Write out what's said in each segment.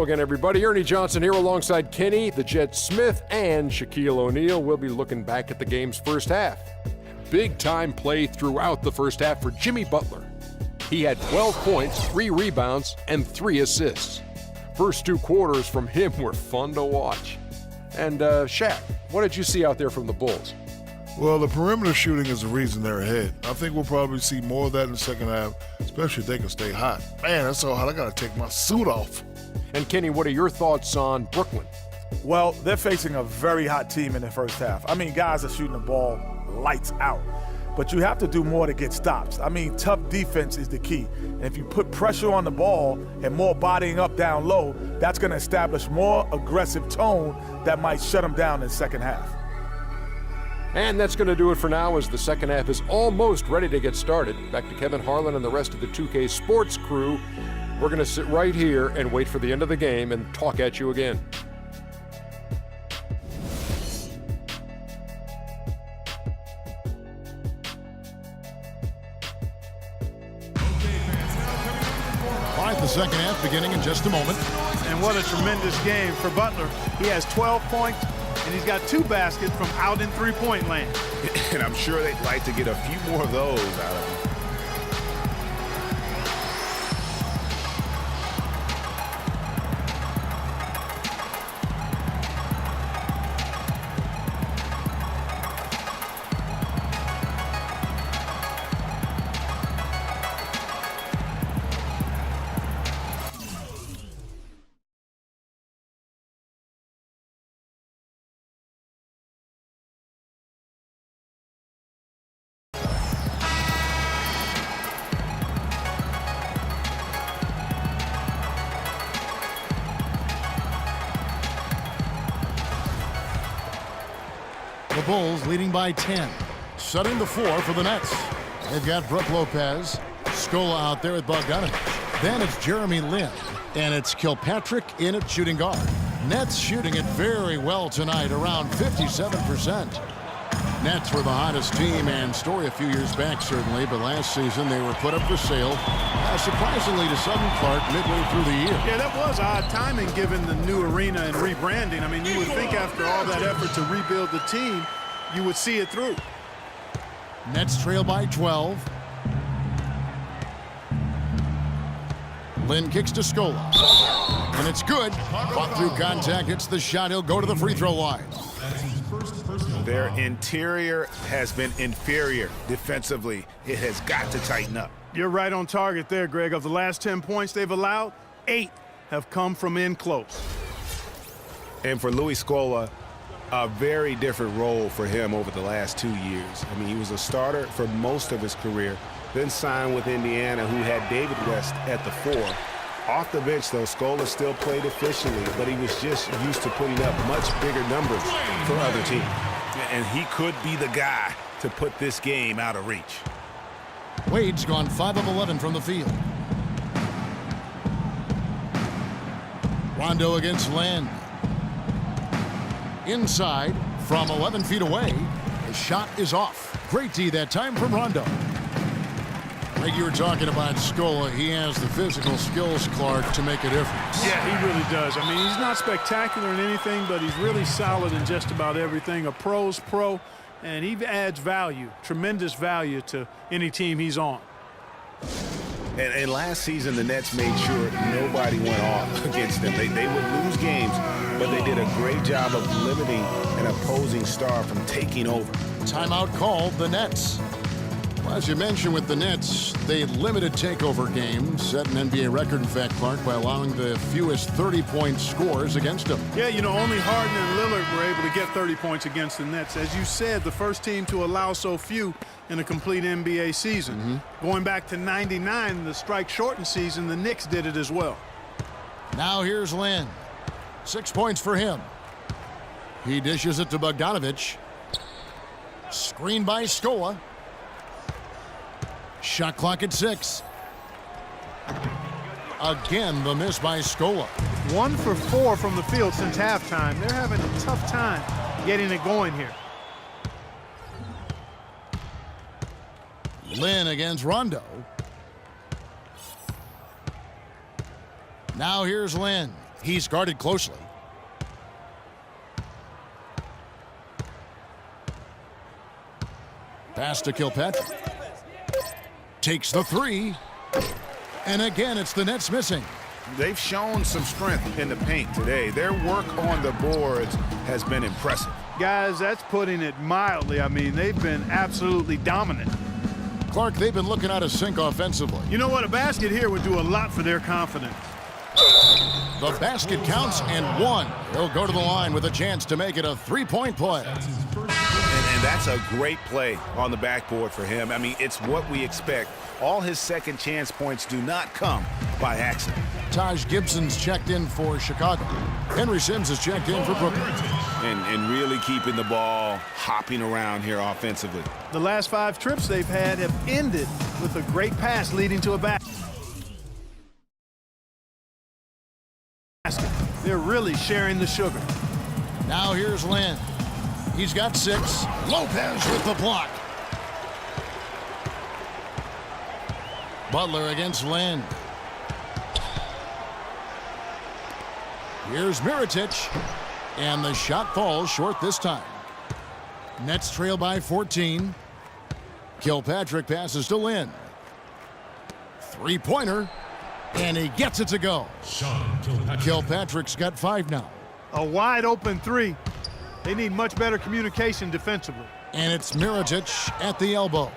again, everybody. Ernie Johnson here alongside Kenny, the Jet Smith, and Shaquille O'Neal. We'll be looking back at the game's first half. Big-time play throughout the first half for Jimmy Butler. He had 12 points, 3 rebounds, and 3 assists. First 2 quarters from him were fun to watch. And Shaq, what did you see out there from the Bulls? Well, the perimeter shooting is the reason they're ahead. I think we'll probably see more of that in the second half, especially if they can stay hot. Man, that's so hot, I gotta take my suit off. And Kenny, what are your thoughts on Brooklyn? Well, they're facing a very hot team in the first half. I mean, guys are shooting the ball lights out. But you have to do more to get stops. I mean, tough defense is the key. And if you put pressure on the ball and more bodying up down low, that's going to establish more aggressive tone that might shut them down in the second half. And that's going to do it for now as the second half is almost ready to get started. Back to Kevin Harlan and the rest of the 2K Sports crew. We're going to sit right here and wait for the end of the game and talk at you again. The second half beginning in just a moment. And what a tremendous game for Butler. He has 12 points, and he's got 2 baskets from out in three-point land. And I'm sure they'd like to get a few more of those out of him. The Bulls leading by 10. Setting the floor for the Nets. They've got Brook Lopez, Scola out there with Bogdanovich. Then it's Jeremy Lin, and it's Kilpatrick in at shooting guard. Nets shooting it very well tonight, around 57%. Nets were the hottest team and story a few years back, certainly, but last season they were put up for sale, surprisingly to Southern Clark midway through the year. Yeah, that was odd timing given the new arena and rebranding. I mean, you would think after all that effort to rebuild the team, you would see it through. Nets trail by 12. Lin kicks to Scola. And it's good. Fought through contact, hits the shot. He'll go to the free throw line. Their interior has been inferior defensively. It has got to tighten up. You're right on target there, Greg. Of the last 10 points they've allowed, 8 have come from in close. And for Luis Scola, a very different role for him over the last 2 years. I mean, he was a starter for most of his career, then signed with Indiana, who had David West at the 4. Off the bench, though, Scola still played efficiently, but he was just used to putting up much bigger numbers for other teams. And he could be the guy to put this game out of reach. Wade's gone 5 of 11 from the field. Rondo against Len. Inside from 11 feet away. The shot is off. Great D that time from Rondo. Like you were talking about Scola, he has the physical skills, Clark, to make a difference. Yeah, he really does. I mean, he's not spectacular in anything, but he's really solid in just about everything. A pro's pro, and he adds value, tremendous value to any team he's on. And last season, the Nets made sure nobody went off against them. They would lose games, but they did a great job of limiting an opposing star from taking over. Timeout called the Nets. Well, as you mentioned with the Nets, they limited takeover games, set an NBA record, in fact, Clark, by allowing the fewest 30-point scores against them. Yeah, you know, only Harden and Lillard were able to get 30 points against the Nets. As you said, the first team to allow so few in a complete NBA season. Going back to '99, the strike-shortened season, the Knicks did it as well. Now here's Lin. 6 points for him. He dishes it to Bogdanovich. Screen by Scola. Shot clock at 6. Again, the miss by Scola. 1 for 4 from the field since halftime. They're having a tough time getting it going here. Lin against Rondo. Now here's Lin. He's guarded closely. Pass to Kilpatrick. Takes the three. And again, it's the Nets missing. They've shown some strength in the paint today. Their work on the boards has been impressive. Guys, that's putting it mildly. I mean, they've been absolutely dominant. Clark, they've been looking out of sync offensively. You know what? A basket here would do a lot for their confidence. The basket counts and one. He'll go to the line with a chance to make it a three-point play. And that's a great play on the backboard for him. I mean, it's what we expect. All his second chance points do not come by accident. Taj Gibson's checked in for Chicago. Henry Sims has checked in for Brooklyn. And really keeping the ball hopping around here offensively. The last 5 trips they've had have ended with a great pass leading to a basket. They're really sharing the sugar. Now here's Lynn. He's got 6. Lopez with the block. Butler against Lynn. Here's Mirotic. And the shot falls short this time. Nets trail by 14. Kilpatrick passes to Lynn. Three-pointer. And he gets it to go. Kilpatrick's got 5 now. A wide open 3. They need much better communication defensively. And it's Mirotic at the elbow.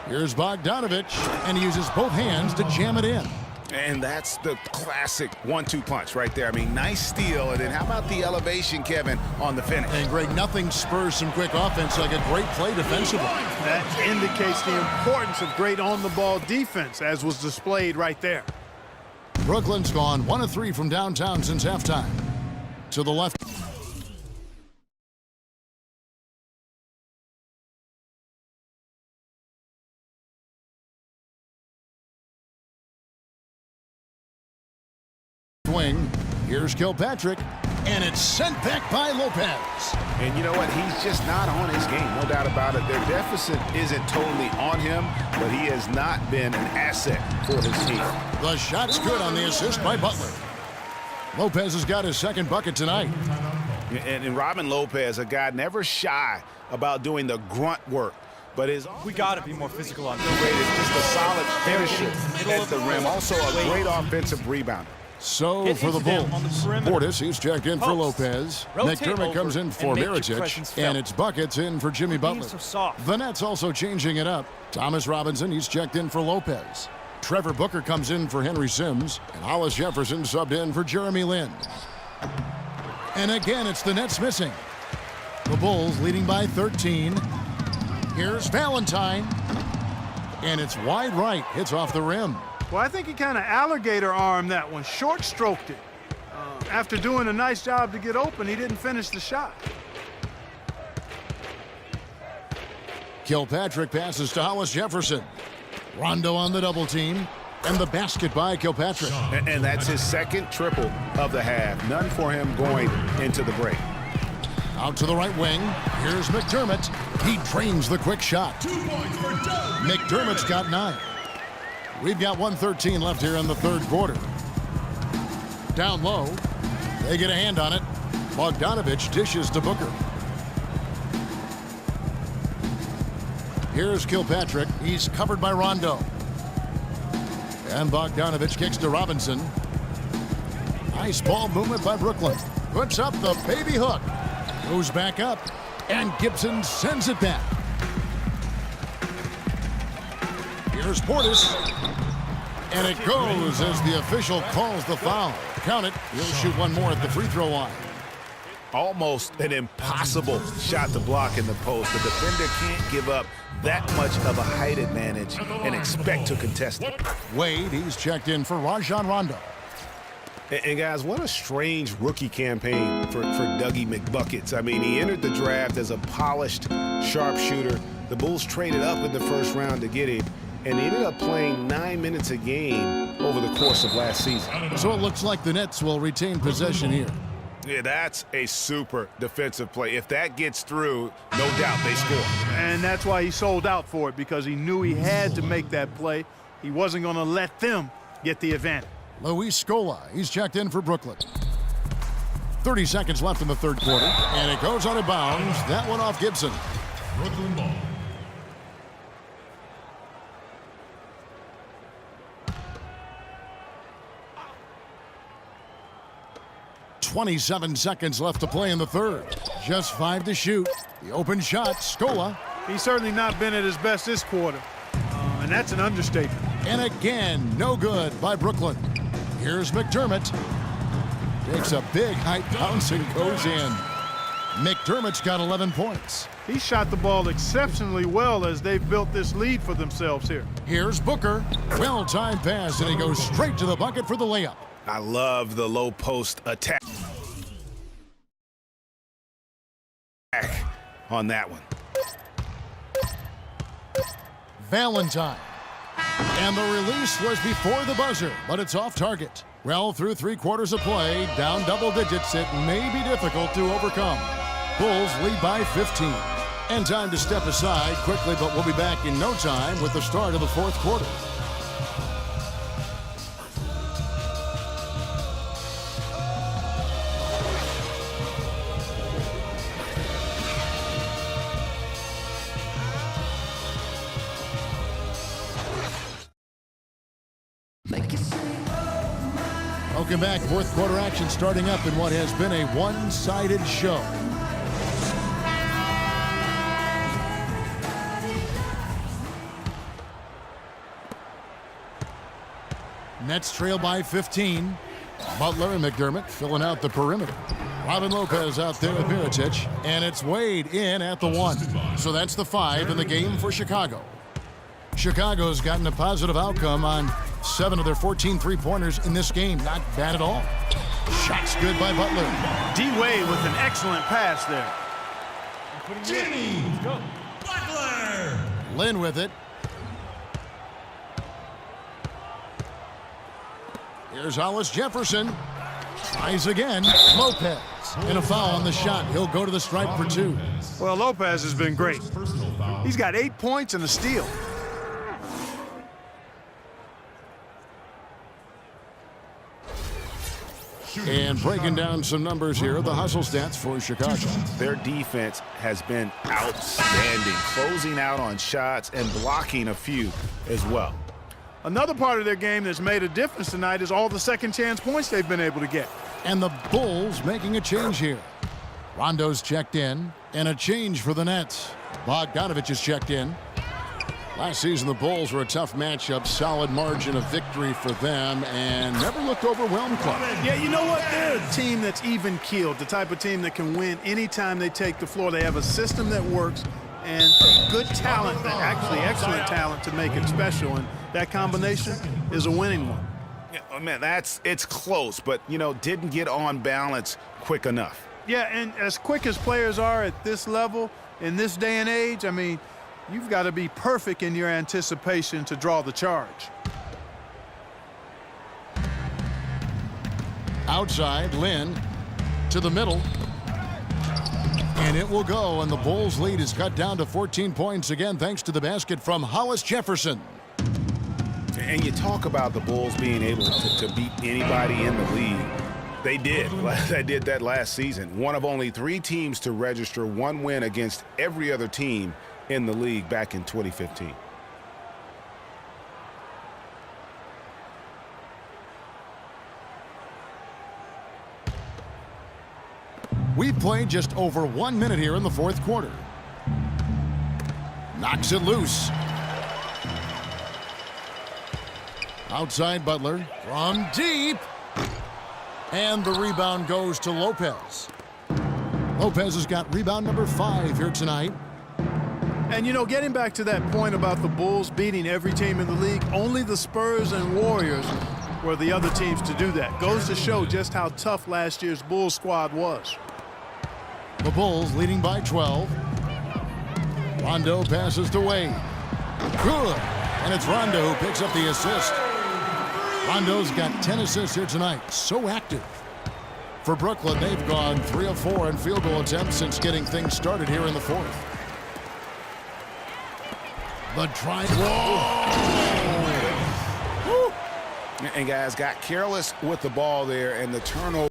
Here's Bogdanovich, and he uses both hands to jam it in. And that's the classic 1-2 punch right there. I mean, nice steal. And then how about the elevation, Kevin, on the finish? And Greg, nothing spurs some quick offense like a great play defensively. That indicates the importance of great on-the-ball defense, as was displayed right there. Brooklyn's gone 1 of 3 from downtown since halftime. To the left. Wing. Here's Kilpatrick, and it's sent back by Lopez. And you know what? He's just not on his game, no doubt about it. Their deficit isn't totally on him, but he has not been an asset for his team. The shot's good on the assist by Butler. Lopez has got his second bucket tonight. And Robin Lopez, a guy never shy about doing the grunt work. But we got to be more physical on the rate is just a solid finisher at the rim. Also a great offensive rebounder. So for the Bulls, Portis, he's checked in for Lopez. McDermott comes in for Mirotic, and it's buckets in for Jimmy Butler. The Nets also changing it up. Thomas Robinson, he's checked in for Lopez. Trevor Booker comes in for Henry Sims, and Hollis Jefferson subbed in for Jeremy Lin. And again, it's the Nets missing. The Bulls leading by 13. Here's Valentine, and it's wide right, hits off the rim. Well, I think he kind of alligator armed that one, short stroked it. After doing a nice job to get open, he didn't finish the shot. Kilpatrick passes to Hollis Jefferson. Rondo on the double team, and the basket by Kilpatrick. And that's his second triple of the half. None for him going into the break. Out to the right wing. Here's McDermott. He drains the quick shot. McDermott's got 9. We've got 1:13 left here in the third quarter. Down low. They get a hand on it. Bogdanovich dishes to Booker. Here's Kilpatrick. He's covered by Rondo. And Bogdanovich kicks to Robinson. Nice ball movement by Brooklyn. Puts up the baby hook. Goes back up. And Gibson sends it back. Here's Portis. And it goes as the official calls the foul. Count it. He'll shoot one more at the free throw line. Almost an impossible shot to block in the post. The defender can't give up that much of a height advantage and expect to contest it. Wade, he's checked in for Rajon Rondo. And guys, what a strange rookie campaign for Dougie McBuckets. I mean, he entered the draft as a polished sharpshooter. The Bulls traded up in the first round to get him, and he ended up playing 9 minutes a game over the course of last season. So it looks like the Nets will retain possession here. Yeah, that's a super defensive play. If that gets through, no doubt they score. And that's why he sold out for it, because he knew he had to make that play. He wasn't going to let them get the advantage. Luis Scola, he's checked in for Brooklyn. 30 seconds left in the third quarter, and it goes out of bounds. That one off Gibson. Brooklyn ball. 27 seconds left to play in the third. Just 5 to shoot. The open shot, Scola. He's certainly not been at his best this quarter, and that's an understatement. And again, no good by Brooklyn. Here's McDermott. Takes a big height bounce and goes in. McDermott's got 11 points. He shot the ball exceptionally well as they've built this lead for themselves here. Here's Booker. Well-timed pass, and he goes straight to the bucket for the layup. I love the low post attack on that one. Valentine. And the release was before the buzzer, but it's off target. Well, through 3 quarters of play, down double digits, it may be difficult to overcome. Bulls lead by 15. And time to step aside quickly, but we'll be back in no time with the start of the fourth quarter. Welcome back. Fourth quarter action starting up in what has been a one-sided show. Nets trail by 15. Butler and McDermott filling out the perimeter. Robin Lopez out there with Mirotic, and it's Wade in at the 1. So that's the 5 in the game for Chicago. Chicago's gotten a positive outcome on 7 of their 14 three-pointers in this game. Not bad at all. Shots good by Butler. D-Wade with an excellent pass there. Jimmy Butler. Lynn with it. Here's Hollis Jefferson. Tries again. Lopez. And a foul on the shot. He'll go to the stripe for 2. Well, Lopez has been great. He's got 8 points and a steal. And breaking down some numbers here, the hustle stats for Chicago. Their defense has been outstanding, closing out on shots and blocking a few as well. Another part of their game that's made a difference tonight is all the second chance points they've been able to get. And the Bulls making a change here. Rondo's checked in, and a change for the Nets. Bogdanovich is checked in. Last season, the Bulls were a tough matchup, solid margin of victory for them, and never looked overwhelmed, Clark. Yeah, you know what? They're a team that's even-keeled, the type of team that can win anytime they take the floor. They have a system that works and good talent, actually excellent talent to make it special, and that combination is a winning one. Yeah, oh man, it's close, but, didn't get on balance quick enough. Yeah, and as quick as players are at this level, in this day and age, I mean, you've got to be perfect in your anticipation to draw the charge. Outside, Lynn to the middle. And it will go, and the Bulls' lead is cut down to 14 points again thanks to the basket from Hollis Jefferson. And you talk about the Bulls being able to beat anybody in the league. They did. They did that last season. One of only 3 teams to register 1 win against every other team in the league back in 2015. We've played just over 1 minute here in the fourth quarter. Knocks it loose. Outside Butler from deep. And the rebound goes to Lopez. Lopez has got rebound number 5 here tonight. And, getting back to that point about the Bulls beating every team in the league, only the Spurs and Warriors were the other teams to do that. Goes to show just how tough last year's Bulls squad was. The Bulls leading by 12. Rondo passes to Wade. Good. And it's Rondo who picks up the assist. Rondo's got 10 assists here tonight. So active. For Brooklyn, they've gone 3 of 4 in field goal attempts since getting things started here in the fourth. The try. And guys got careless with the ball there, and the turnover.